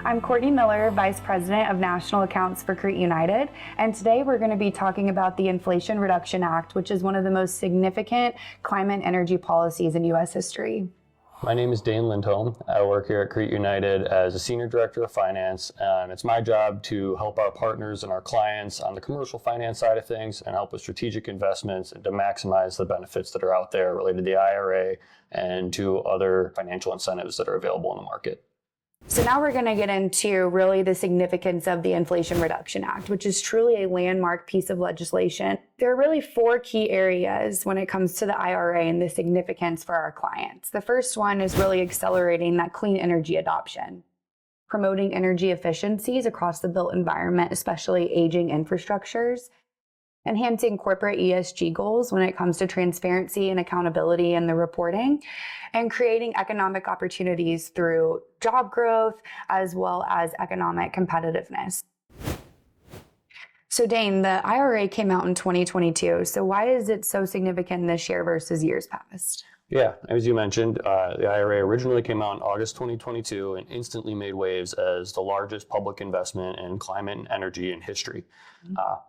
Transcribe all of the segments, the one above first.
I'm Courtney Miller, Vice President of National Accounts for Crete United, and today we're going to be talking about the Inflation Reduction Act, which is one of the most significant climate energy policies in U.S. history. My name is Dane Lindholm. I work here at Crete United as a Senior Director of Finance, and it's my job to help our partners and our clients on the commercial finance side of things and help with strategic investments and to maximize the benefits that are out there related to the IRA and to other financial incentives that are available in the market. So now we're going to get into really the significance of the Inflation Reduction Act, which is truly a landmark piece of legislation. There are really four key areas when it comes to the IRA and the significance for our clients. The first one is really accelerating that clean energy adoption, promoting energy efficiencies across the built environment, especially aging infrastructures, enhancing corporate ESG goals when it comes to transparency and accountability in the reporting, and creating economic opportunities through job growth as well as economic competitiveness. So Dane, the IRA came out in 2022. So why is it so significant this year versus years past? Yeah, as you mentioned, the IRA originally came out in August 2022 and instantly made waves as the largest public investment in climate and energy in history.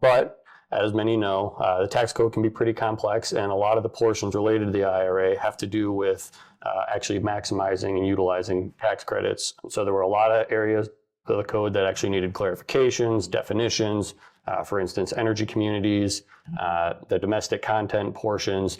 But as many know, the tax code can be pretty complex, and a lot of the portions related to the IRA have to do with actually maximizing and utilizing tax credits. So there were a lot of areas of the code that actually needed clarifications, definitions, for instance, energy communities, the domestic content portions,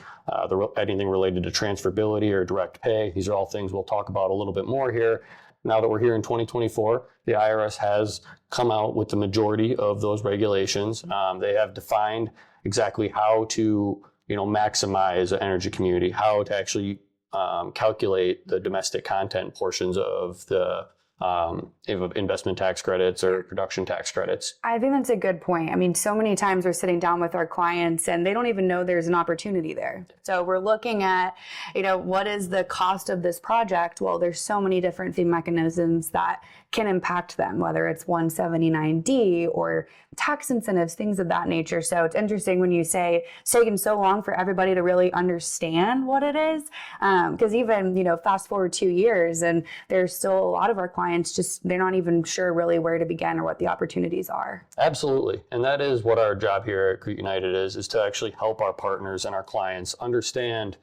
anything related to transferability or direct pay. These are all things we'll talk about a little bit more here. Now that we're here in 2024, the IRS has come out with the majority of those regulations. They have defined exactly how to, maximize an energy community, how to actually calculate the domestic content portions of the investment tax credits or production tax credits. I think that's a good point. I mean, so many times we're sitting down with our clients and they don't even know there's an opportunity there. So we're looking at, what is the cost of this project? Well, there's so many different fee mechanisms that can impact them, whether it's 179D or tax incentives, things of that nature. So it's interesting when you say it's taken so long for everybody to really understand what it is. Because even, fast forward 2 years and there's still a lot of our clients they're not even sure really where to begin or what the opportunities are. Absolutely. And that is what our job here at Crete United is to actually help our partners and our clients understand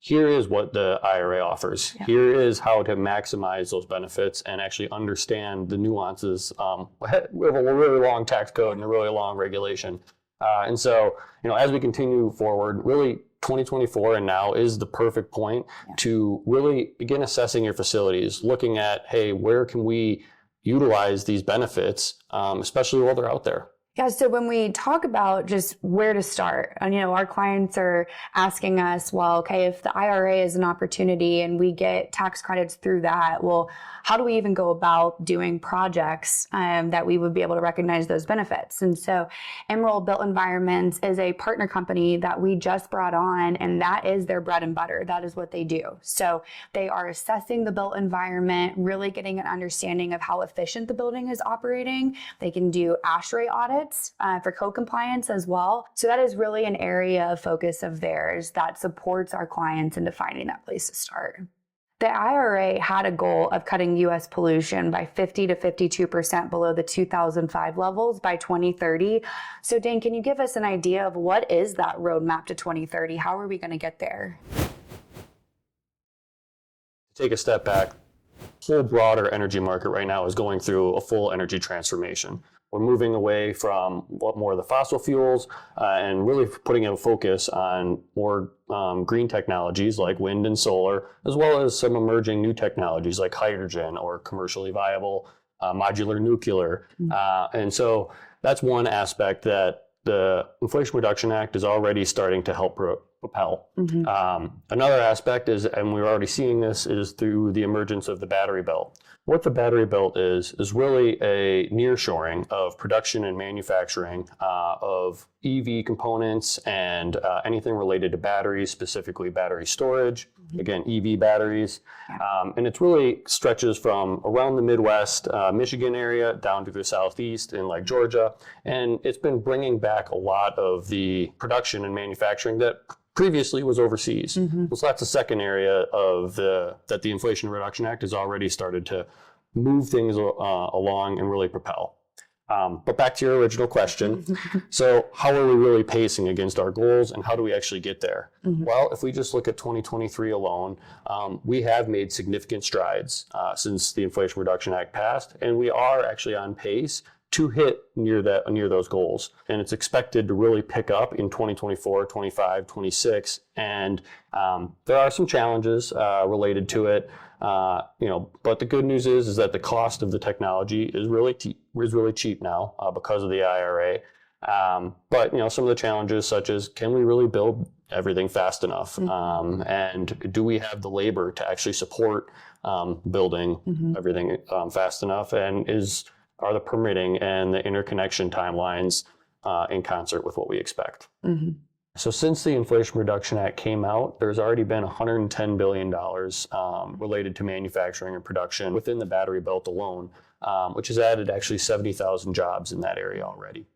here is what the IRA offers. Yeah. Here is how to maximize those benefits and actually understand the nuances. We have a really long tax code and a really long regulation. And so, as we continue forward, really 2024 and now is the perfect point to really begin assessing your facilities, looking at, hey, where can we utilize these benefits, especially while they're out there? Yeah, so when we talk about just where to start, and our clients are asking us, well, okay, if the IRA is an opportunity and we get tax credits through that, well, how do we even go about doing projects that we would be able to recognize those benefits? And so Emerald Built Environments is a partner company that we just brought on, and that is their bread and butter. That is what they do. So they are assessing the built environment, really getting an understanding of how efficient the building is operating. They can do ASHRAE audits for code compliance as well. So that is really an area of focus of theirs that supports our clients into finding that place to start. The IRA had a goal of cutting U.S. pollution by 50 to 52% below the 2005 levels by 2030. So Dane, can you give us an idea of what is that roadmap to 2030? How are we going to get there? Take a step back. The whole broader energy market right now is going through a full energy transformation. We're moving away from more of the fossil fuels and really putting a focus on more green technologies like wind and solar, as well as some emerging new technologies like hydrogen or commercially viable modular nuclear. And so that's one aspect that the Inflation Reduction Act is already starting to help propel. Another aspect is, and we're already seeing this, is through the emergence of the battery belt. What the battery belt is really a nearshoring of production and manufacturing of EV components and anything related to batteries, specifically battery storage, again, EV batteries. And it really stretches from around the Midwest, Michigan area, down to the Southeast in like Georgia. And it's been bringing back a lot of the production and manufacturing that previously was overseas. So that's the second area of that the Inflation Reduction Act has already started to move things along and really propel. But back to your original question. So how are we really pacing against our goals, and how do we actually get there? Well, if we just look at 2023 alone, we have made significant strides since the Inflation Reduction Act passed, and we are actually on pace to hit near those goals. And it's expected to really pick up in 2024, 25, 26. And there are some challenges related to it. But the good news is that the cost of the technology is really cheap now because of the IRA. But some of the challenges, such as, can we really build everything fast enough? And do we have the labor to actually support building everything fast enough? And are the permitting and the interconnection timelines in concert with what we expect? So since the Inflation Reduction Act came out, there's already been $110 billion related to manufacturing and production within the battery belt alone, which has added actually 70,000 jobs in that area already.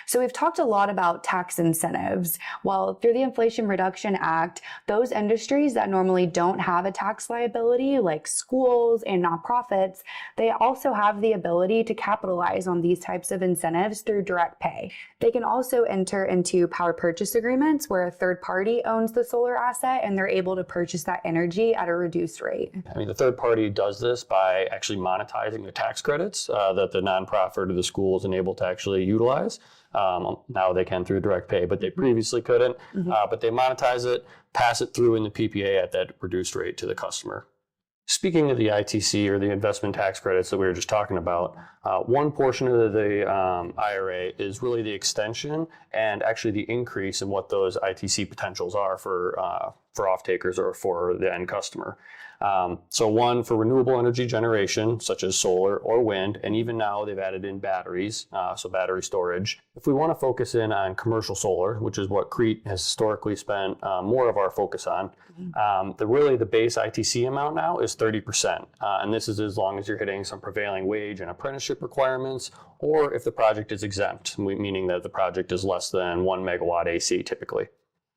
So we've talked a lot about tax incentives. Well, through the Inflation Reduction Act, those industries that normally don't have a tax liability, like schools and nonprofits, they also have the ability to capitalize on these types of incentives through direct pay. They can also enter into power purchase agreements where a third party owns the solar asset and they're able to purchase that energy at a reduced rate. I mean, the third party does this by actually monetizing the tax credits that the nonprofit or the school is enabled to actually utilize. Now they can through direct pay, but they previously couldn't. But they monetize it, pass it through in the PPA at that reduced rate to the customer. Speaking of the ITC, or the investment tax credits that we were just talking about, one portion of the IRA is really the extension and actually the increase in what those ITC potentials are for off-takers or for the end customer. So one for renewable energy generation, such as solar or wind, and even now they've added in batteries, so battery storage. If we want to focus in on commercial solar, which is what Crete has historically spent more of our focus on, the base ITC amount now is 30%. And this is as long as you're hitting some prevailing wage and apprenticeship requirements, or if the project is exempt, meaning that the project is less than 1 megawatt AC typically.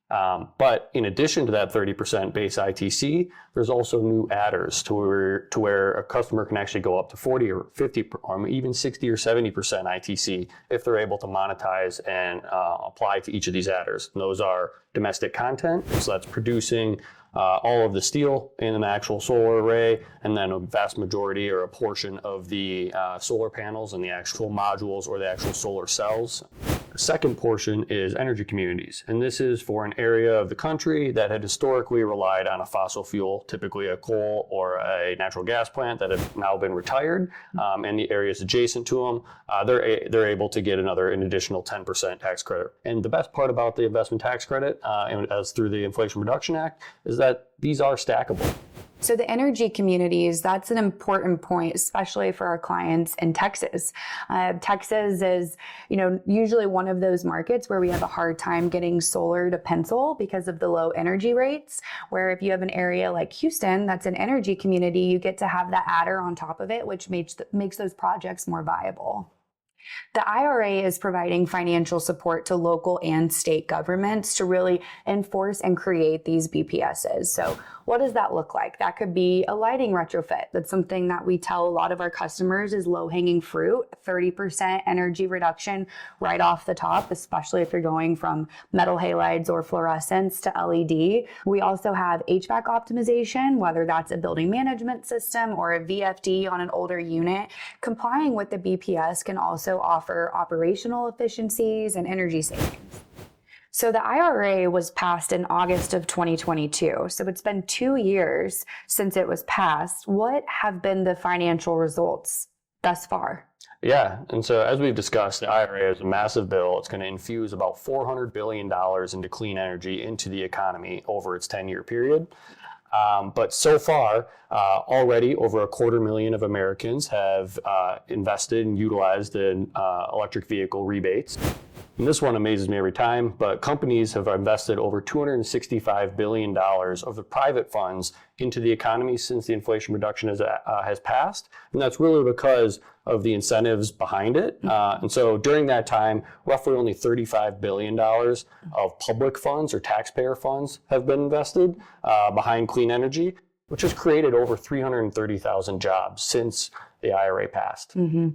But in addition to that 30% base ITC, there's also new adders to where a customer can actually go up to 40 or 50 or even 60 or 70% ITC if they're able to monetize and apply to each of these adders. And those are domestic content, so that's producing all of the steel in an actual solar array, and then a vast majority or a portion of the solar panels and the actual modules or the actual solar cells. The second portion is energy communities, and this is for an area of the country that had historically relied on a fossil fuel, typically a coal or a natural gas plant that have now been retired, and the areas adjacent to them, they're able to get an additional 10% tax credit. And the best part about the investment tax credit, as through the Inflation Reduction Act, is that these are stackable. So the energy communities, that's an important point, especially for our clients in Texas. Texas is, usually one of those markets where we have a hard time getting solar to pencil because of the low energy rates, where if you have an area like Houston, that's an energy community, you get to have that adder on top of it, which makes those projects more viable. The IRA is providing financial support to local and state governments to really enforce and create these BPSs. So what does that look like? That could be a lighting retrofit. That's something that we tell a lot of our customers is low-hanging fruit, 30% energy reduction right off the top, especially if you're going from metal halides or fluorescents to LED. We also have HVAC optimization, whether that's a building management system or a VFD on an older unit. Complying with the BPS can also offer operational efficiencies and energy savings. So the IRA was passed in August of 2022. So it's been 2 years since it was passed. What have been the financial results thus far? Yeah, and so as we've discussed, the IRA is a massive bill. It's going to infuse about $400 billion into clean energy into the economy over its 10-year period. But so far, already over 250,000 of Americans have invested and utilized in electric vehicle rebates. And this one amazes me every time, but companies have invested over $265 billion of the private funds into the economy since the Inflation Reduction has passed. And that's really because of the incentives behind it. And so during that time, roughly only $35 billion of public funds or taxpayer funds have been invested behind clean energy. which has created over 330,000 jobs since the IRA passed. Mm-hmm.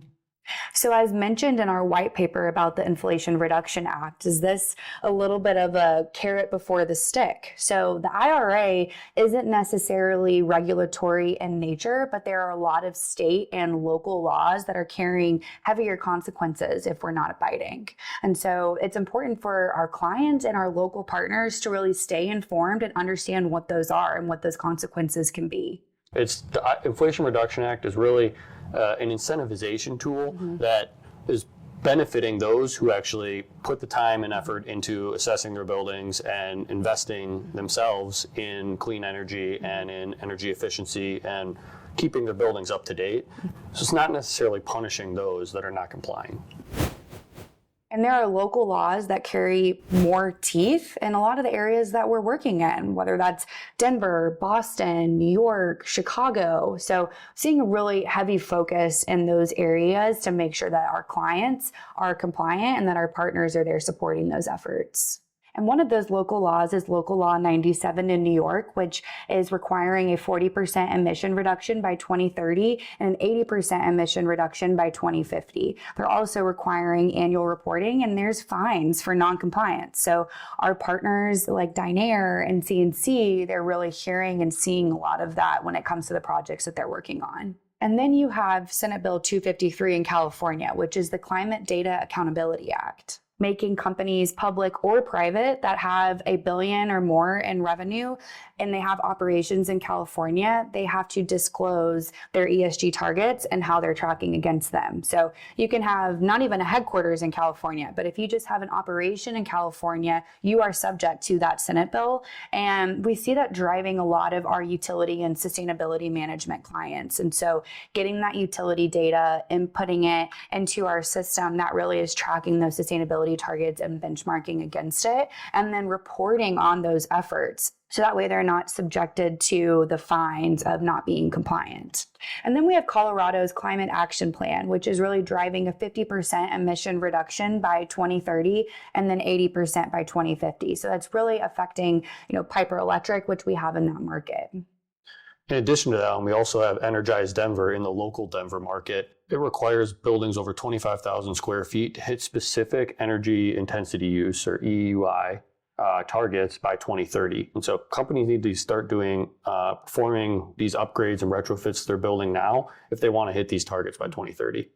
So as mentioned in our white paper about the Inflation Reduction Act, is this a little bit of a carrot before the stick? So the IRA isn't necessarily regulatory in nature, but there are a lot of state and local laws that are carrying heavier consequences if we're not abiding. And so it's important for our clients and our local partners to really stay informed and understand what those are and what those consequences can be. The Inflation Reduction Act is really an incentivization tool that is benefiting those who actually put the time and effort into assessing their buildings and investing themselves in clean energy and in energy efficiency and keeping their buildings up to date. So it's not necessarily punishing those that are not complying. And there are local laws that carry more teeth in a lot of the areas that we're working in, whether that's Denver, Boston, New York, Chicago. So seeing a really heavy focus in those areas to make sure that our clients are compliant and that our partners are there supporting those efforts. And one of those local laws is Local Law 97 in New York, which is requiring a 40% emission reduction by 2030 and an 80% emission reduction by 2050. They're also requiring annual reporting, and there's fines for noncompliance. So our partners like Dynair and CNC, they're really hearing and seeing a lot of that when it comes to the projects that they're working on. And then you have Senate Bill 253 in California, which is the Climate Data Accountability Act, making companies public or private that have $1 billion or more in revenue and they have operations in California, they have to disclose their ESG targets and how they're tracking against them. So you can have not even a headquarters in California, but if you just have an operation in California, you are subject to that Senate bill. And we see that driving a lot of our utility and sustainability management clients. And so getting that utility data and putting it into our system that really is tracking those sustainability targets and benchmarking against it, and then reporting on those efforts. So that way they're not subjected to the fines of not being compliant. And then we have Colorado's Climate Action Plan, which is really driving a 50% emission reduction by 2030 and then 80% by 2050. So that's really affecting, Piper Electric, which we have in that market. In addition to that, we also have Energize Denver in the local Denver market. It requires buildings over 25,000 square feet to hit specific energy intensity use, or EUI, targets by 2030. And so companies need to start performing these upgrades and retrofits to their building now if they want to hit these targets by 2030.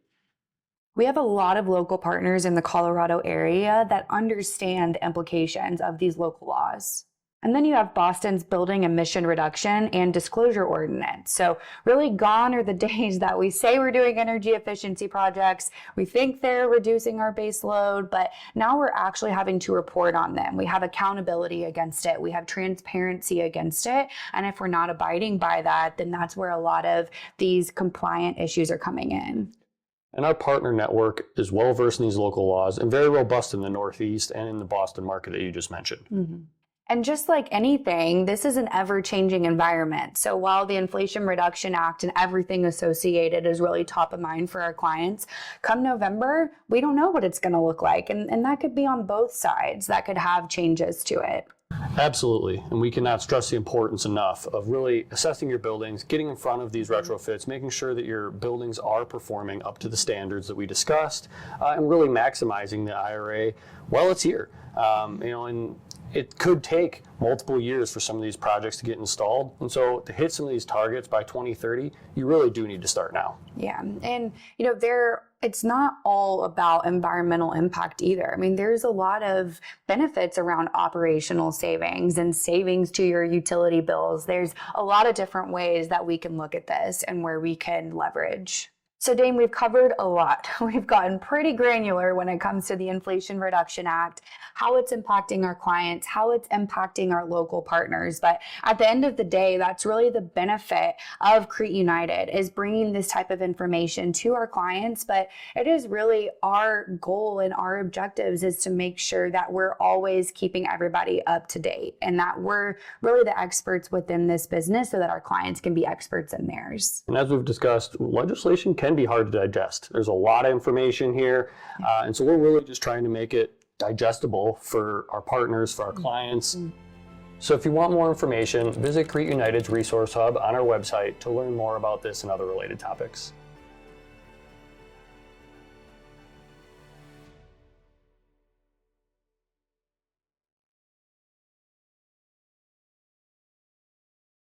We have a lot of local partners in the Colorado area that understand the implications of these local laws. And then you have Boston's Building Emission Reduction and Disclosure Ordinance. So really gone are the days that we say we're doing energy efficiency projects, we think they're reducing our base load, but now we're actually having to report on them. We have accountability against it. We have transparency against it. And if we're not abiding by that, then that's where a lot of these compliant issues are coming in. And our partner network is well versed in these local laws and very robust in the Northeast and in the Boston market that you just mentioned. Mm-hmm. And just like anything, this is an ever-changing environment. So while the Inflation Reduction Act and everything associated is really top of mind for our clients, come November, we don't know what it's going to look like. And that could be on both sides. That could have changes to it. Absolutely. And we cannot stress the importance enough of really assessing your buildings, getting in front of these retrofits, making sure that your buildings are performing up to the standards that we discussed, and really maximizing the IRA while it's here. And it could take multiple years for some of these projects to get installed. And so to hit some of these targets by 2030, you really do need to start now. Yeah. And, it's not all about environmental impact either. I mean, there's a lot of benefits around operational savings and savings to your utility bills. There's a lot of different ways that we can look at this and where we can leverage. So Dane, we've covered a lot. We've gotten pretty granular when it comes to the Inflation Reduction Act, how it's impacting our clients, how it's impacting our local partners. But at the end of the day, that's really the benefit of Crete United, is bringing this type of information to our clients. But it is really our goal and our objectives is to make sure that we're always keeping everybody up to date and that we're really the experts within this business so that our clients can be experts in theirs. And as we've discussed, legislation can be hard to digest. There's a lot of information here. And so we're really just trying to make it digestible for our partners, for our clients. So if you want more information, visit Crete United's Resource Hub on our website to learn more about this and other related topics.